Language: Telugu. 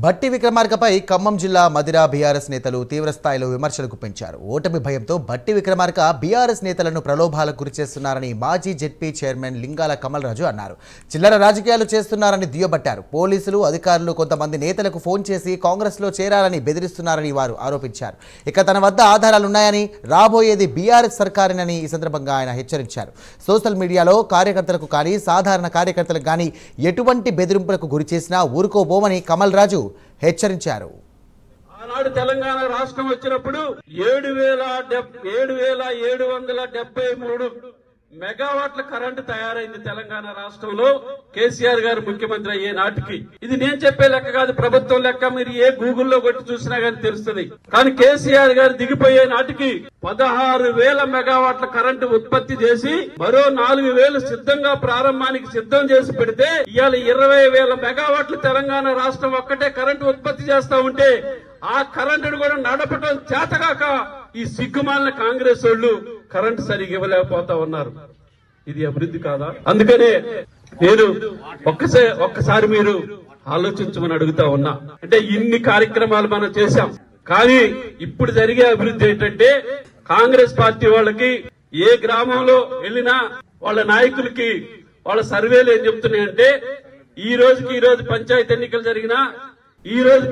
భట్టి విక్రమార్కపై ఖమ్మం జిల్లా మదిర బీఆర్ఎస్ నేతలు తీవ్రస్థాయిలో విమర్శలకు పెంచారు. ఓటమి భయంతో భట్టి విక్రమార్క బీఆర్ఎస్ నేతలను ప్రలోభాలకు గురిచేస్తున్నారని మాజీ జెడ్పీ చైర్మన్ లింగాల కమల్ రాజు అన్నారు. చిల్లర రాజకీయాలు చేస్తున్నారని దుయ్యబట్టారు. పోలీసులు అధికారులు కొంతమంది నేతలకు ఫోన్ చేసి కాంగ్రెస్లో చేరాలని బెదిరిస్తున్నారని వారు ఆరోపించారు. ఇక తన వద్ద ఆధారాలున్నాయని, రాబోయేది బీఆర్ఎస్ సర్కారేనని ఈ సందర్భంగా ఆయన హెచ్చరించారు. సోషల్ మీడియాలో కార్యకర్తలకు కానీ సాధారణ కార్యకర్తలకు కానీ ఎటువంటి బెదిరింపులకు గురి చేసినా ఊరుకోబోమని కమల్ రాజు హెచ్చరించారు. ఆనాడు తెలంగాణ రాష్ట్రం వచ్చినప్పుడు 7,773 మెగావాట్ల కరెంటు తయారైంది తెలంగాణ రాష్ట్రంలో కేసీఆర్ గారు ముఖ్యమంత్రి అయ్యే నాటికి. ఇది నేను చెప్పే లెక్క కాదు, ప్రభుత్వం లెక్క. మీరు ఏ గూగుల్లో కొట్టి చూసినా గానీ తెలుస్తుంది. కానీ కేసీఆర్ గారు దిగిపోయే నాటికి 16,000 మెగావాట్ల కరెంటు ఉత్పత్తి చేసి మరో 4,000 సిద్ధంగా ప్రారంభానికి సిద్ధం చేసి పెడితే ఇవాళ 20,000 మెగావాట్లు తెలంగాణ రాష్ట్రం ఒక్కటే కరెంటు ఉత్పత్తి చేస్తా ఉంటే ఆ కరెంటును కూడా నడపడం చేతగాక ఈ సిగ్గుమాలిన కాంగ్రెస్ వాళ్ళు కరెంటు సరిగ్గా ఇవ్వలేకపోతా ఉన్నారు. ఇది అభివృద్ధి కాదా? అందుకనే నేను ఒక్కసారి మీరు ఆలోచించమని అడుగుతా ఉన్నా. అంటే ఇన్ని కార్యక్రమాలు మనం చేశాం, కానీ ఇప్పుడు జరిగే అభివృద్ధి ఏంటంటే కాంగ్రెస్ పార్టీ వాళ్ళకి ఏ గ్రామంలో వెళ్ళినా వాళ్ళ నాయకులకి వాళ్ళ సర్వేలు ఏం చెప్తున్నాయంటే ఈ రోజు పంచాయతీ ఎన్నికలు జరిగినా ఈ రోజు